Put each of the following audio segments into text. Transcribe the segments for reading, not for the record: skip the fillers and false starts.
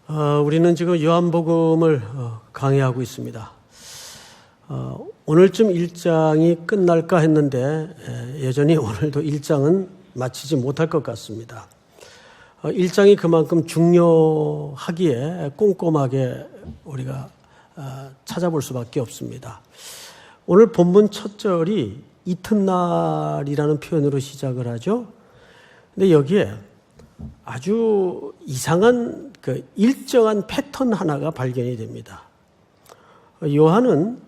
우리는 지금 요한복음을 강의하고 있습니다. 오늘쯤 1장이 끝날까 했는데 여전히 오늘도 1장은 마치지 못할 것 같습니다. 1장이 그만큼 중요하기에 꼼꼼하게 우리가 찾아볼 수밖에 없습니다. 오늘 본문 첫 절이 이튿날이라는 표현으로 시작을 하죠. 근데 여기에 아주 이상한 일정한 패턴 하나가 발견이 됩니다. 요한은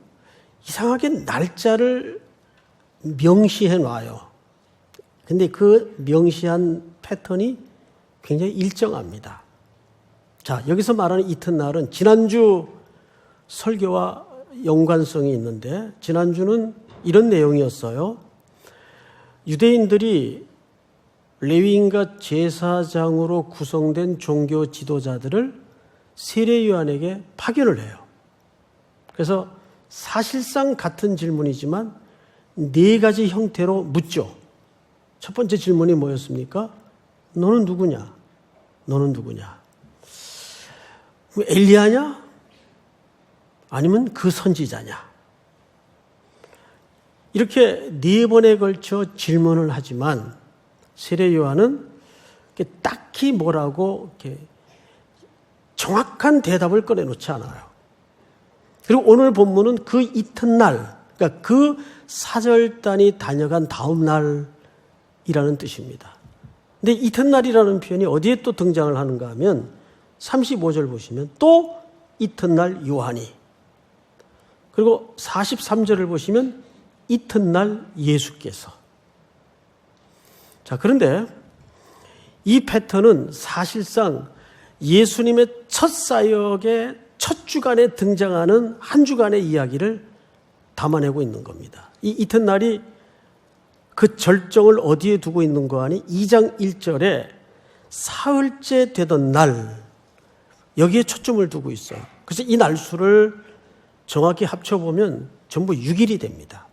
이상하게 날짜를 명시해 놔요. 근데 그 명시한 패턴이 굉장히 일정합니다. 자, 여기서 말하는 이튿날은 지난주 설교와 연관성이 있는데, 지난주는 이런 내용이었어요. 유대인들이 레위인과 제사장으로 구성된 종교 지도자들을 세례 요한에게 파견을 해요. 그래서 사실상 같은 질문이지만 네 가지 형태로 묻죠. 첫 번째 질문이 뭐였습니까? 너는 누구냐? 너는 누구냐? 엘리야냐? 아니면 그 선지자냐? 이렇게 네 번에 걸쳐 질문을 하지만 세례 요한은 딱히 뭐라고 정확한 대답을 꺼내놓지 않아요. 그리고 오늘 본문은 그 이튿날, 그러니까 그 사절단이 다녀간 다음 날이라는 뜻입니다. 근데 이튿날이라는 표현이 어디에 또 등장을 하는가 하면 35절 보시면 또 이튿날 요한이, 그리고 43절을 보시면 이튿날 예수께서. 자, 그런데 이 패턴은 사실상 예수님의 첫 사역의 첫 주간에 등장하는 한 주간의 이야기를 담아내고 있는 겁니다. 이 이튿날이 그 절정을 어디에 두고 있는 거 아니? 2장 1절에 사흘째 되던 날, 여기에 초점을 두고 있어요. 그래서 이 날수를 정확히 합쳐보면 전부 6일이 됩니다.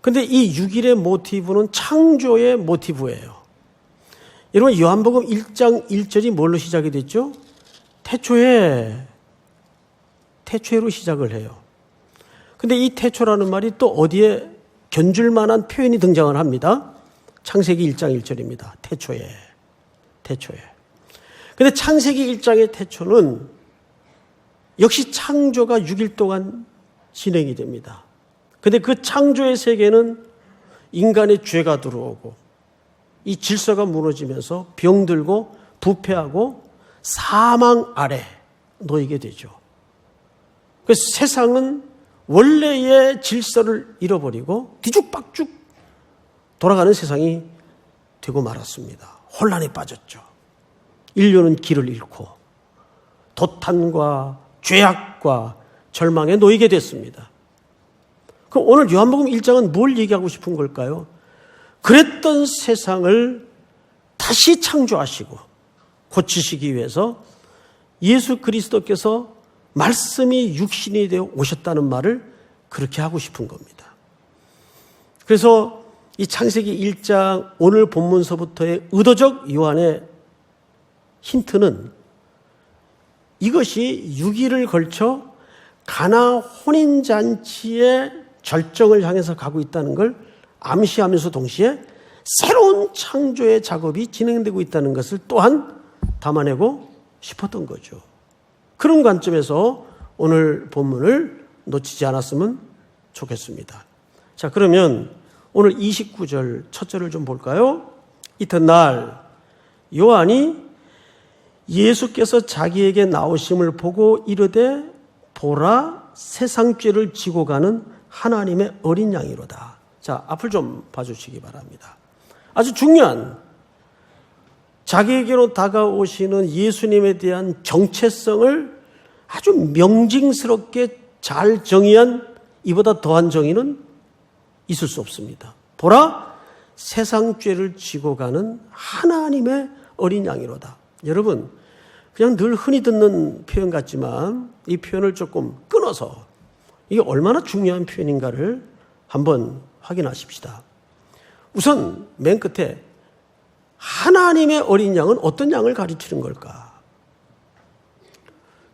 근데 이 6일의 모티브는 창조의 모티브예요. 여러분, 요한복음 1장 1절이 뭘로 시작이 됐죠? 태초로 시작을 해요. 근데 이 태초라는 말이 또 어디에 견줄 만한 표현이 등장을 합니다. 창세기 1장 1절입니다. 태초에. 근데 창세기 1장의 태초는 역시 창조가 6일 동안 진행이 됩니다. 근데 그 창조의 세계는 인간의 죄가 들어오고 이 질서가 무너지면서 병들고 부패하고 사망 아래 놓이게 되죠. 그래서 세상은 원래의 질서를 잃어버리고 뒤죽박죽 돌아가는 세상이 되고 말았습니다. 혼란에 빠졌죠. 인류는 길을 잃고 도탄과 죄악과 절망에 놓이게 됐습니다. 그럼 오늘 요한복음 1장은 뭘 얘기하고 싶은 걸까요? 그랬던 세상을 다시 창조하시고 고치시기 위해서 예수 그리스도께서 말씀이 육신이 되어 오셨다는 말을 그렇게 하고 싶은 겁니다. 그래서 이 창세기 1장 오늘 본문서부터의 의도적 요한의 힌트는 이것이 6일을 걸쳐 가나 혼인잔치의 절정을 향해서 가고 있다는 걸 암시하면서 동시에 새로운 창조의 작업이 진행되고 있다는 것을 또한 담아내고 싶었던 거죠. 그런 관점에서 오늘 본문을 놓치지 않았으면 좋겠습니다. 자, 그러면 오늘 29절 첫 절을 좀 볼까요? 이튿날 요한이 예수께서 자기에게 나오심을 보고 이르되 보라 세상 죄를 지고 가는 하나님의 어린 양이로다. 자, 앞을 좀 봐주시기 바랍니다. 아주 중요한 자기에게로 다가오시는 예수님에 대한 정체성을 아주 명징스럽게 잘 정의한 이보다 더한 정의는 있을 수 없습니다. 보라, 세상 죄를 지고 가는 하나님의 어린 양이로다. 여러분, 그냥 늘 흔히 듣는 표현 같지만 이 표현을 조금 끊어서 이게 얼마나 중요한 표현인가를 한번 확인하십시다. 우선 맨 끝에 하나님의 어린 양은 어떤 양을 가리키는 걸까?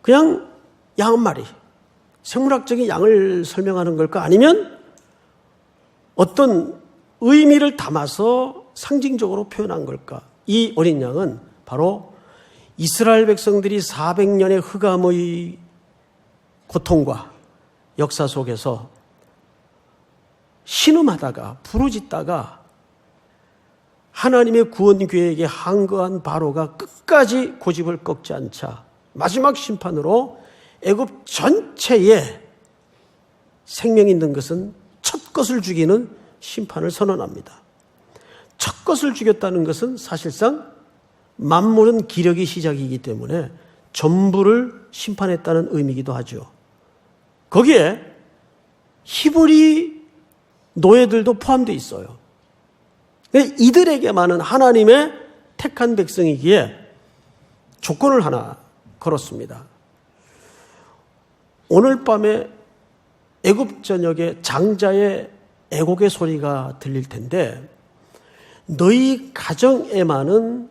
그냥 양 한 마리, 생물학적인 양을 설명하는 걸까? 아니면 어떤 의미를 담아서 상징적으로 표현한 걸까? 이 어린 양은 바로 이스라엘 백성들이 400년의 흑암의 고통과 역사 속에서 신음하다가 부르짖다가 하나님의 구원 계획에 항거한 바로가 끝까지 고집을 꺾지 않자 마지막 심판으로 애굽 전체에 생명 있는 것은 첫 것을 죽이는 심판을 선언합니다. 첫 것을 죽였다는 것은 사실상 만물은 기력의 시작이기 때문에 전부를 심판했다는 의미이기도 하죠. 거기에 히브리 노예들도 포함되어 있어요. 이들에게만은 하나님의 택한 백성이기에 조건을 하나 걸었습니다. 오늘 밤에 애굽 전역에 장자의 애곡의 소리가 들릴 텐데 너희 가정에만은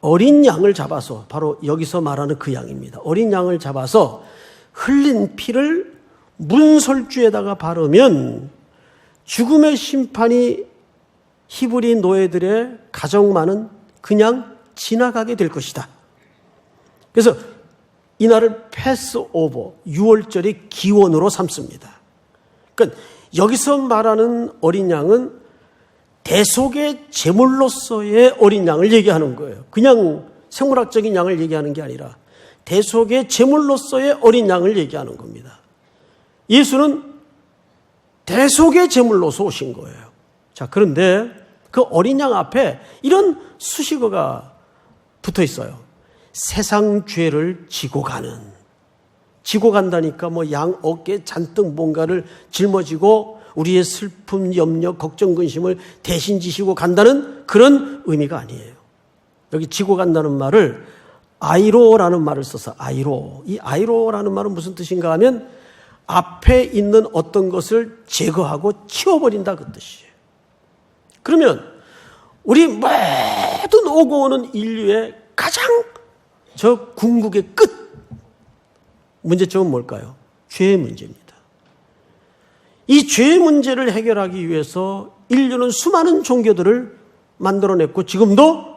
어린 양을 잡아서, 바로 여기서 말하는 그 양입니다. 어린 양을 잡아서 흘린 피를 문설주에다가 바르면 죽음의 심판이 히브리 노예들의 가정만은 그냥 지나가게 될 것이다. 그래서 이날을 패스오버, 유월절의 기원으로 삼습니다. 그러니까 여기서 말하는 어린 양은 대속의 제물로서의 어린 양을 얘기하는 거예요. 그냥 생물학적인 양을 얘기하는 게 아니라 대속의 제물로서의 어린 양을 얘기하는 겁니다. 예수는 대속의 제물로서 오신 거예요. 자, 그런데 그 어린 양 앞에 이런 수식어가 붙어 있어요. 세상 죄를 지고 간다니까 뭐 양 어깨에 잔뜩 뭔가를 짊어지고 우리의 슬픔, 염려, 걱정, 근심을 대신 지시고 간다는 그런 의미가 아니에요. 여기 지고 간다는 말을 아이로라는 말을 써서 아이로. 이 아이로라는 말은 무슨 뜻인가 하면 앞에 있는 어떤 것을 제거하고 치워버린다 그 뜻이에요. 그러면 우리 모든 오고 오는 인류의 가장 저 궁극의 끝 문제점은 뭘까요? 죄의 문제입니다. 이 죄의 문제를 해결하기 위해서 인류는 수많은 종교들을 만들어냈고 지금도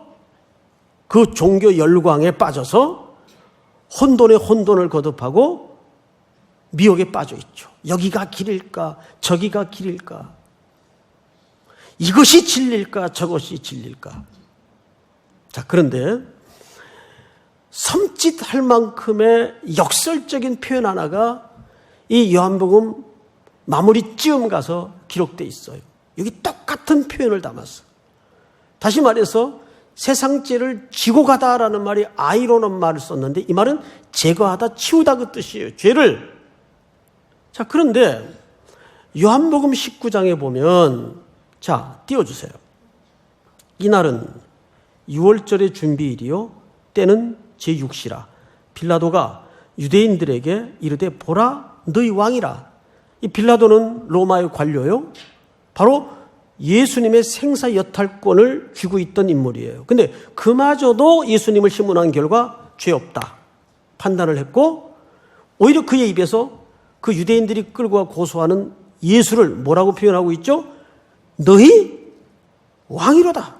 그 종교 열광에 빠져서 혼돈에 혼돈을 거듭하고 미혹에 빠져 있죠. 여기가 길일까? 저기가 길일까? 이것이 진리일까? 저것이 진리일까? 자, 그런데 섬찟할 만큼의 역설적인 표현 하나가 이 요한복음 마무리 쯤 가서 기록되어 있어요. 여기 똑같은 표현을 담았어요. 다시 말해서 세상 죄를 지고 가다라는 말이 아이로는 말을 썼는데 이 말은 제거하다, 치우다 그 뜻이에요. 죄를. 자, 그런데 요한복음 19장에 보면 자, 띄워주세요. 이날은 6월절의 준비일이요 때는 제6시라 빌라도가 유대인들에게 이르되 보라 너희 왕이라. 이 빌라도는 로마의 관료요. 바로 예수님의 생사 여탈권을 쥐고 있던 인물이에요. 근데 그마저도 예수님을 신문한 결과 죄 없다 판단을 했고 오히려 그의 입에서 그 유대인들이 끌고 와 고소하는 예수를 뭐라고 표현하고 있죠? 너희 왕이로다.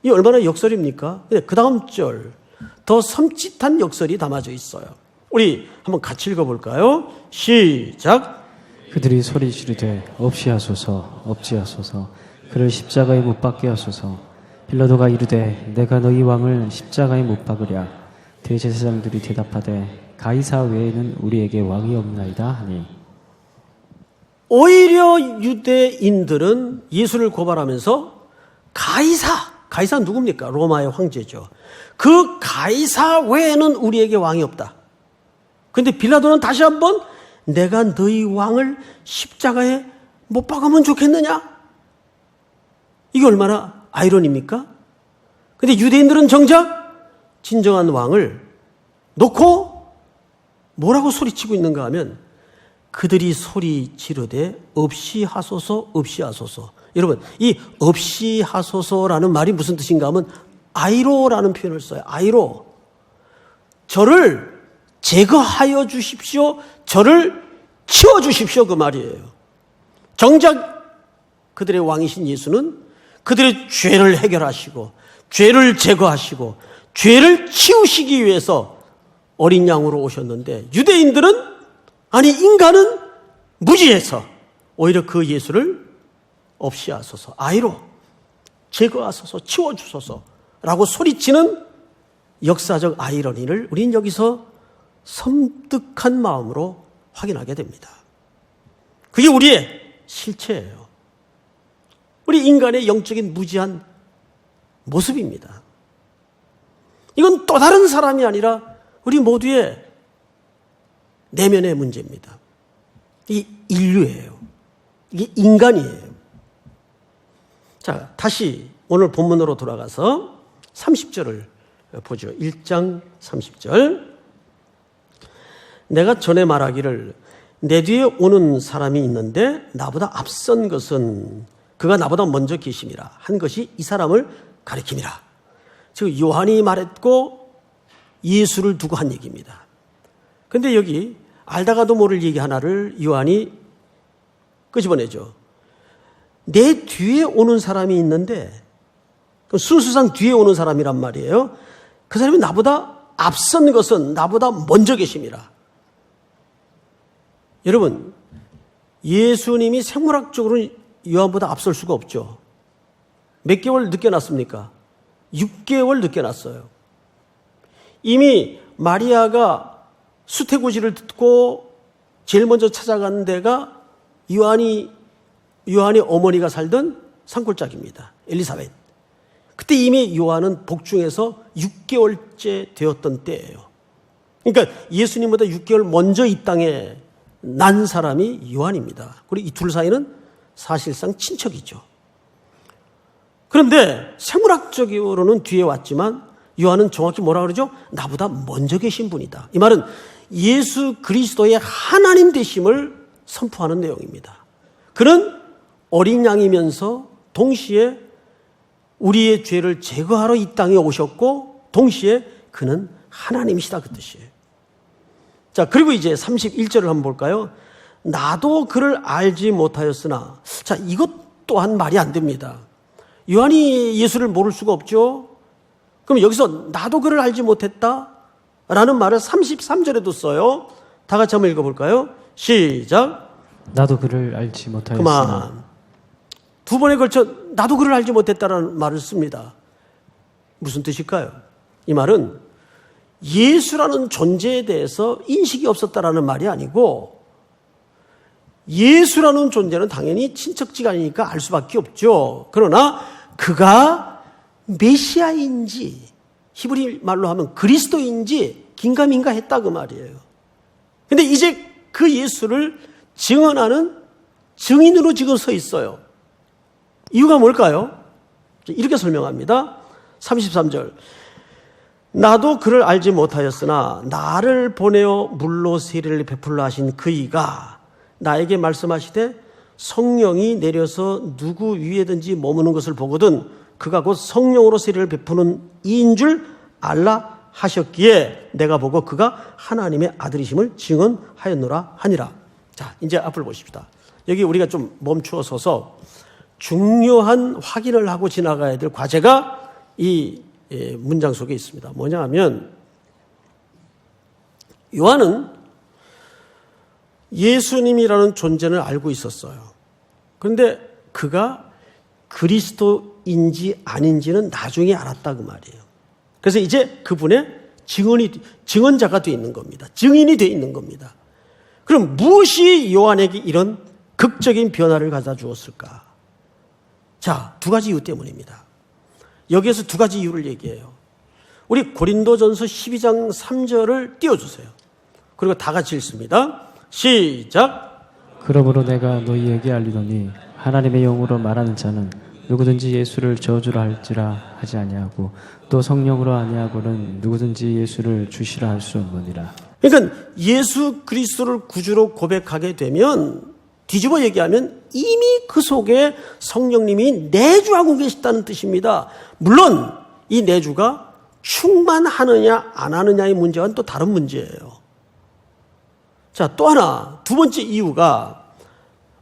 이 얼마나 역설입니까? 근데 그 다음 절 더 섬찟한 역설이 담아져 있어요. 우리 한번 같이 읽어볼까요? 시작. 그들이 소리 지르되 없이하소서 없지하소서 그를 십자가에 못 박게 하소서. 빌라도가 이르되 내가 너희 왕을 십자가에 못 박으랴. 대제사장들이 대답하되 가이사 외에는 우리에게 왕이 없나이다 하니. 오히려 유대인들은 예수를 고발하면서 가이사 누굽니까? 로마의 황제죠. 그 가이사 외에는 우리에게 왕이 없다. 그런데 빌라도는 다시 한번 내가 너희 왕을 십자가에 못 박으면 좋겠느냐? 이게 얼마나 아이러니입니까? 그런데 유대인들은 정작 진정한 왕을 놓고 뭐라고 소리치고 있는가 하면 그들이 소리 지르되 없이 하소서 없이 하소서. 여러분 이 없이 하소서라는 말이 무슨 뜻인가 하면 아이로라는 표현을 써요. 아이로. 저를 제거하여 주십시오. 저를 치워 주십시오. 그 말이에요. 정작 그들의 왕이신 예수는 그들의 죄를 해결하시고 죄를 제거하시고 죄를 치우시기 위해서 어린 양으로 오셨는데, 유대인들은 아니 인간은 무지해서 오히려 그 예수를 없이 하소서, 아이로 제거하소서, 치워주소서라고 소리치는 역사적 아이러니를 우린 여기서 섬뜩한 마음으로 확인하게 됩니다. 그게 우리의 실체예요. 우리 인간의 영적인 무지한 모습입니다. 이건 또 다른 사람이 아니라 우리 모두의 내면의 문제입니다. 이 인류예요. 이게 인간이에요. 자, 다시 오늘 본문으로 돌아가서 30절을 보죠. 1장 30절. 내가 전에 말하기를 내 뒤에 오는 사람이 있는데 나보다 앞선 것은 그가 나보다 먼저 계심이라 한 것이 이 사람을 가리킴이라. 즉 요한이 말했고 예수를 두고 한 얘기입니다. 그런데 여기 알다가도 모를 얘기 하나를 요한이 끄집어내죠. 내 뒤에 오는 사람이 있는데, 순수상 뒤에 오는 사람이란 말이에요. 그 사람이 나보다 앞선 것은 나보다 먼저 계심이라. 여러분, 예수님이 생물학적으로는 요한보다 앞설 수가 없죠. 몇 개월 늦게 났습니까? 6개월 늦게 났어요. 이미 마리아가 수태고지를 듣고 제일 먼저 찾아간 데가 요한이 어머니가 살던 산골짜기입니다. 엘리사벳. 그때 이미 요한은 복중에서 6개월째 되었던 때예요. 그러니까 예수님보다 6개월 먼저 이 땅에 난 사람이 요한입니다. 그리고 이 둘 사이는 사실상 친척이죠. 그런데 생물학적으로는 뒤에 왔지만 요한은 정확히 뭐라 그러죠? 나보다 먼저 계신 분이다. 이 말은 예수 그리스도의 하나님 되심을 선포하는 내용입니다. 그는 어린 양이면서 동시에 우리의 죄를 제거하러 이 땅에 오셨고 동시에 그는 하나님이시다, 그 뜻이에요. 자, 그리고 이제 31절을 한번 볼까요? 나도 그를 알지 못하였으나. 자, 이것 또한 말이 안 됩니다. 요한이 예수를 모를 수가 없죠. 그럼 여기서 나도 그를 알지 못했다 라는 말을 33절에도 써요. 다 같이 한번 읽어볼까요? 시작. 나도 그를 알지 못하였으나. 그만. 두 번에 걸쳐 나도 그를 알지 못했다라는 말을 씁니다. 무슨 뜻일까요? 이 말은 예수라는 존재에 대해서 인식이 없었다라는 말이 아니고, 예수라는 존재는 당연히 친척지간이니까 알 수밖에 없죠. 그러나 그가 메시아인지, 히브리 말로 하면 그리스도인지 긴가민가 했다, 그 말이에요. 근데 이제 그 예수를 증언하는 증인으로 지금 서 있어요. 이유가 뭘까요? 이렇게 설명합니다. 33절. 나도 그를 알지 못하였으나 나를 보내어 물로 세례를 베풀라 하신 그이가 나에게 말씀하시되 성령이 내려서 누구 위에든지 머무는 것을 보거든 그가 곧 성령으로 세례를 베푸는 이인 줄 알라 하셨기에 내가 보고 그가 하나님의 아들이심을 증언하였노라 하니라. 자, 이제 앞을 보십시다. 여기 우리가 좀 멈추어 서서 중요한 확인을 하고 지나가야 될 과제가 이 문장 속에 있습니다. 뭐냐 하면, 요한은 예수님이라는 존재를 알고 있었어요. 그런데 그가 그리스도인지 아닌지는 나중에 알았다, 그 말이에요. 그래서 이제 그분의 증언자가 되어 있는 겁니다. 증인이 되어 있는 겁니다. 그럼 무엇이 요한에게 이런 극적인 변화를 가져다 주었을까? 자, 두 가지 이유 때문입니다. 여기에서 두 가지 이유를 얘기해요. 우리 고린도전서 12장 3절을 띄워주세요. 그리고 다 같이 읽습니다. 시작. 그러므로 내가 너희에게 알리노니 하나님의 영으로 말하는 자는 누구든지 예수를 저주라 할지라 하지 아니하고 또 성령으로 아니하고는 누구든지 예수를 주시라 할 수 없느니라. 그러니까 예수 그리스도를 구주로 고백하게 되면, 뒤집어 얘기하면 이미 그 속에 성령님이 내주하고 계시다는 뜻입니다. 물론 이 내주가 충만하느냐 안 하느냐의 문제와는 또 다른 문제예요. 자, 또 하나, 두 번째 이유가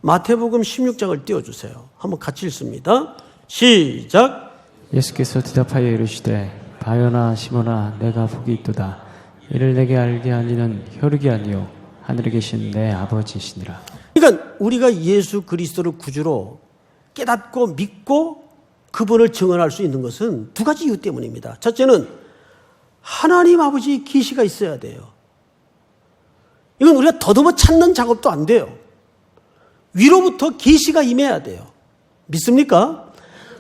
마태복음 16장을 띄워주세요. 한번 같이 읽습니다. 시작. 예수께서 대답하여 이르시되 바요나 시몬아 내가 복이 있도다. 이를 내게 알게 하니는 혈육이 아니요 하늘에 계신 내 아버지시니라. 그러니까 우리가 예수 그리스도를 구주로 깨닫고 믿고 그분을 증언할 수 있는 것은 두 가지 이유 때문입니다. 첫째는 하나님 아버지의 계시가 있어야 돼요. 이건 우리가 더듬어 찾는 작업도 안 돼요. 위로부터 계시가 임해야 돼요. 믿습니까?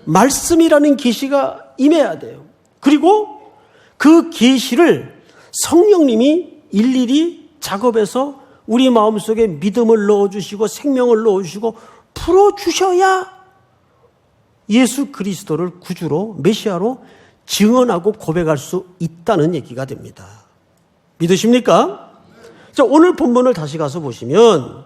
말씀이라는 계시가 임해야 돼요. 그리고 그 계시를 성령님이 일일이 작업해서 우리 마음속에 믿음을 넣어주시고 생명을 넣어주시고 풀어주셔야 예수 그리스도를 구주로 메시아로 증언하고 고백할 수 있다는 얘기가 됩니다. 믿으십니까? 자, 오늘 본문을 다시 가서 보시면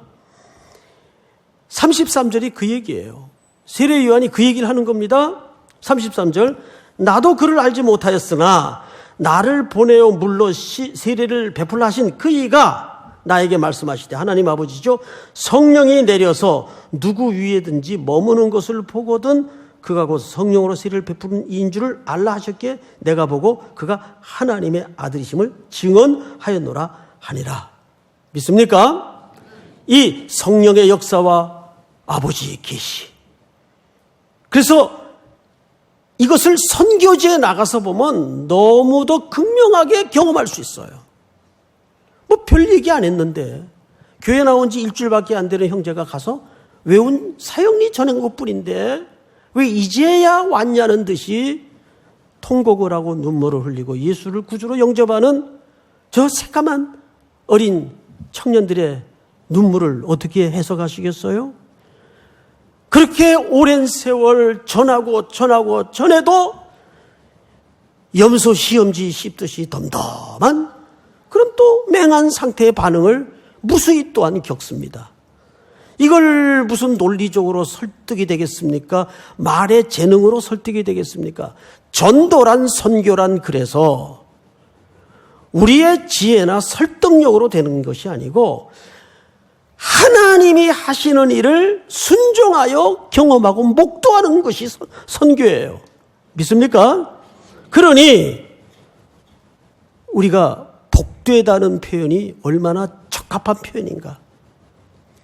33절이 그 얘기예요. 세례 요한이 그 얘기를 하는 겁니다. 33절, 나도 그를 알지 못하였으나 나를 보내어 물로 세례를 베풀라 하신 그 이가 나에게 말씀하시되, 하나님 아버지죠, 성령이 내려서 누구 위에든지 머무는 것을 보거든 그가 곧 성령으로 세례를 베푸는 이인 줄을 알라 하셨기에 내가 보고 그가 하나님의 아들이심을 증언하였노라 하니라. 믿습니까? 이 성령의 역사와 아버지의 계시. 그래서 이것을 선교지에 나가서 보면 너무도 극명하게 경험할 수 있어요. 뭐 별 얘기 안 했는데 교회 나온 지 일주일밖에 안 되는 형제가 가서 외운 사형리 전한 것뿐인데 왜 이제야 왔냐는 듯이 통곡을 하고 눈물을 흘리고 예수를 구주로 영접하는 저 새까만 어린 청년들의 눈물을 어떻게 해석하시겠어요? 그렇게 오랜 세월 전해도 염소 시험지 씹듯이 덤덤한 그런 또 맹한 상태의 반응을 무수히 또한 겪습니다. 이걸 무슨 논리적으로 설득이 되겠습니까? 말의 재능으로 설득이 되겠습니까? 전도란 선교란 그래서 우리의 지혜나 설득력으로 되는 것이 아니고 하나님이 하시는 일을 순종하여 경험하고 목도하는 것이 선교예요. 믿습니까? 그러니 우리가 복되다는 표현이 얼마나 적합한 표현인가.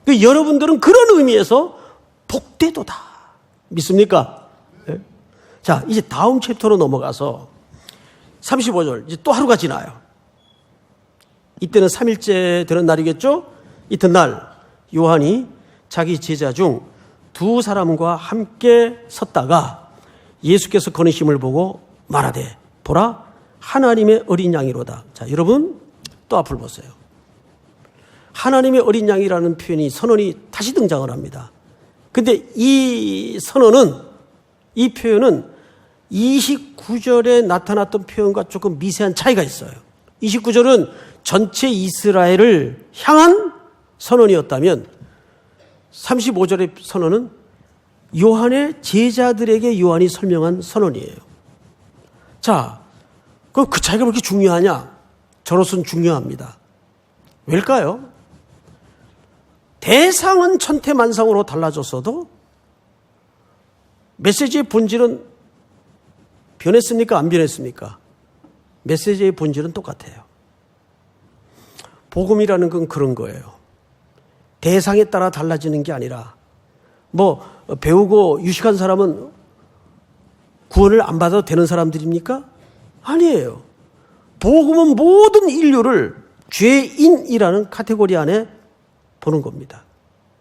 여러분들은 그런 의미에서 복되도다. 믿습니까? 네? 자, 이제 다음 챕터로 넘어가서 35절, 이제 또 하루가 지나요. 이때는 3일째 되는 날이겠죠? 이튿날 요한이 자기 제자 중 두 사람과 함께 섰다가 예수께서 거느심을 보고 말하되 보라 하나님의 어린 양이로다. 자, 여러분 또 앞을 보세요. 하나님의 어린 양이라는 표현이 선언이 다시 등장을 합니다. 근데 이 선언은, 이 표현은 29절에 나타났던 표현과 조금 미세한 차이가 있어요. 29절은 전체 이스라엘을 향한 선언이었다면 35절의 선언은 요한의 제자들에게 요한이 설명한 선언이에요. 자, 그 차이가 왜 이렇게 중요하냐? 저로서는 중요합니다. 왜일까요? 대상은 천태만상으로 달라졌어도 메시지의 본질은 변했습니까? 안 변했습니까? 메시지의 본질은 똑같아요. 복음이라는 건 그런 거예요. 대상에 따라 달라지는 게 아니라 뭐 배우고 유식한 사람은 구원을 안 받아도 되는 사람들입니까? 아니에요. 복음은 모든 인류를 죄인이라는 카테고리 안에 보는 겁니다.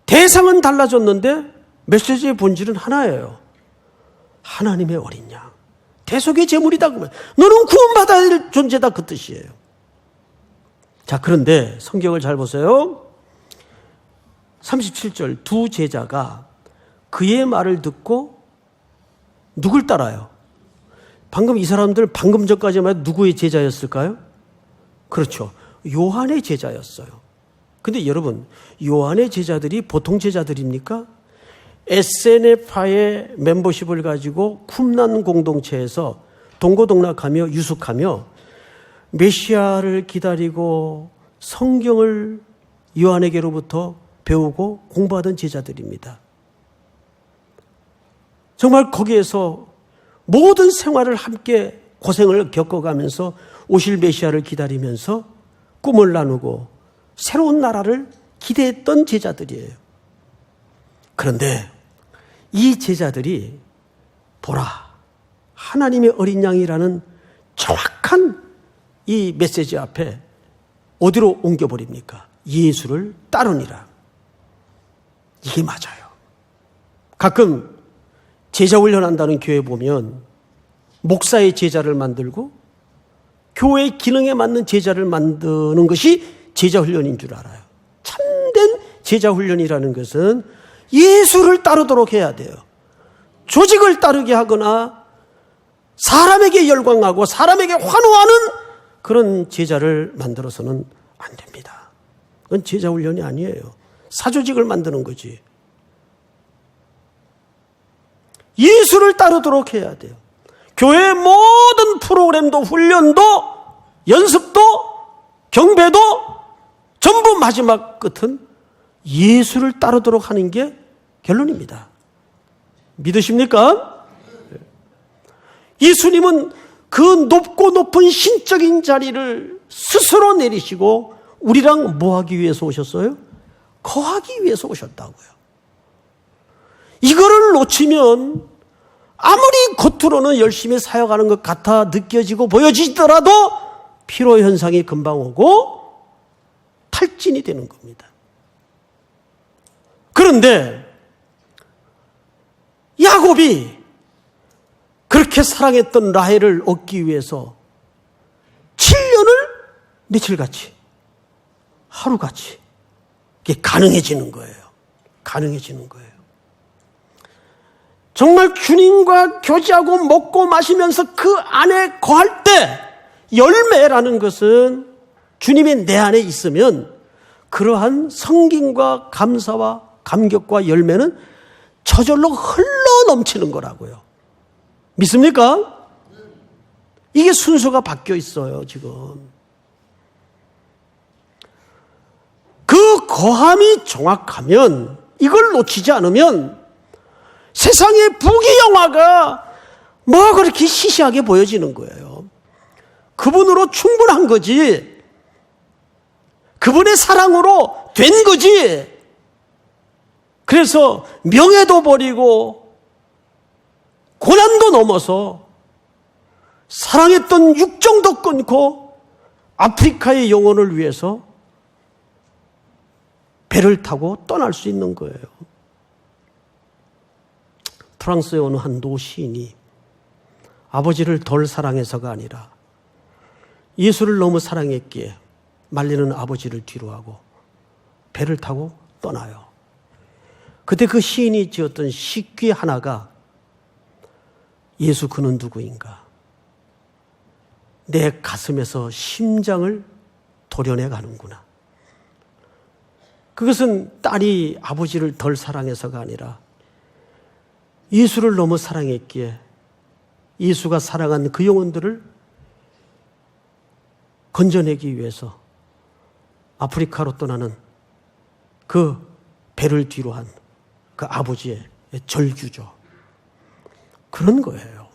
대상은 달라졌는데 메시지의 본질은 하나예요. 하나님의 어린 양. 대속의 제물이다 그러면 너는 구원받아야 될 존재다 그 뜻이에요. 자, 그런데 성경을 잘 보세요. 37절 두 제자가 그의 말을 듣고 누굴 따라요? 방금 이 사람들 방금 전까지만 누구의 제자였을까요? 그렇죠. 요한의 제자였어요. 근데 여러분, 요한의 제자들이 보통 제자들입니까? SNF파의 멤버십을 가지고 쿰난 공동체에서 동고동락하며 유숙하며 메시아를 기다리고 성경을 요한에게로부터 배우고 공부하던 제자들입니다. 정말 거기에서 모든 생활을 함께 고생을 겪어가면서 오실 메시아를 기다리면서 꿈을 나누고 새로운 나라를 기대했던 제자들이에요. 그런데 이 제자들이 보라, 하나님의 어린 양이라는 정확한 이 메시지 앞에 어디로 옮겨버립니까? 예수를 따르니라. 이게 맞아요. 가끔 제자 훈련한다는 교회 보면 목사의 제자를 만들고 교회 기능에 맞는 제자를 만드는 것이 제자 훈련인 줄 알아요. 참된 제자 훈련이라는 것은 예수를 따르도록 해야 돼요. 조직을 따르게 하거나 사람에게 열광하고 사람에게 환호하는 그런 제자를 만들어서는 안 됩니다. 그건 제자 훈련이 아니에요. 사조직을 만드는 거지. 예수를 따르도록 해야 돼요. 교회의 모든 프로그램도 훈련도 연습도 경배도 전부 마지막 끝은 예수를 따르도록 하는 게 결론입니다. 믿으십니까? 예수님은 그 높고 높은 신적인 자리를 스스로 내리시고 우리랑 뭐 하기 위해서 오셨어요? 거하기 위해서 오셨다고요. 이거를 놓치면 아무리 겉으로는 열심히 사역하는 것 같아 느껴지고 보여지더라도 피로 현상이 금방 오고 탈진이 되는 겁니다. 그런데 야곱이 그렇게 사랑했던 라헬을 얻기 위해서 7년을 며칠같이 하루같이 이게 가능해지는 거예요. 가능해지는 거예요. 정말 주님과 교제하고 먹고 마시면서 그 안에 거할 때 열매라는 것은 주님이 내 안에 있으면 그러한 성김과 감사와 감격과 열매는 저절로 흘러 넘치는 거라고요. 믿습니까? 이게 순서가 바뀌어 있어요, 지금. 그 거함이 정확하면, 이걸 놓치지 않으면 세상의 부귀영화가 뭐 그렇게 시시하게 보여지는 거예요. 그분으로 충분한 거지. 그분의 사랑으로 된 거지. 그래서 명예도 버리고 고난도 넘어서 사랑했던 육정도 끊고 아프리카의 영혼을 위해서 배를 타고 떠날 수 있는 거예요. 프랑스의 어느 한 노시인이 아버지를 덜 사랑해서가 아니라 예수를 너무 사랑했기에 말리는 아버지를 뒤로하고 배를 타고 떠나요. 그때 그 시인이 지었던 시귀 하나가 예수 그는 누구인가? 내 가슴에서 심장을 도려내 가는구나. 그것은 딸이 아버지를 덜 사랑해서가 아니라 예수를 너무 사랑했기에 예수가 사랑한 그 영혼들을 건져내기 위해서 아프리카로 떠나는 그 배를 뒤로 한 그 아버지의 절규죠. 그런 거예요.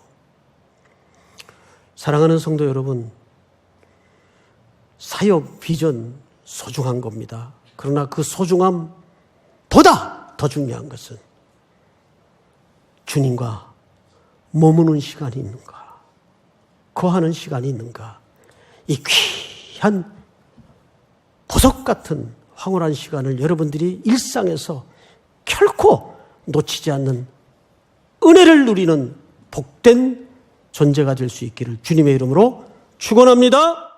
사랑하는 성도 여러분, 사역 비전 소중한 겁니다. 그러나 그 소중함보다 더 중요한 것은 주님과 머무는 시간이 있는가, 거하는 시간이 있는가, 이 귀한 보석 같은 황홀한 시간을 여러분들이 일상에서 결코 놓치지 않는 은혜를 누리는 복된 존재가 될 수 있기를 주님의 이름으로 축원합니다.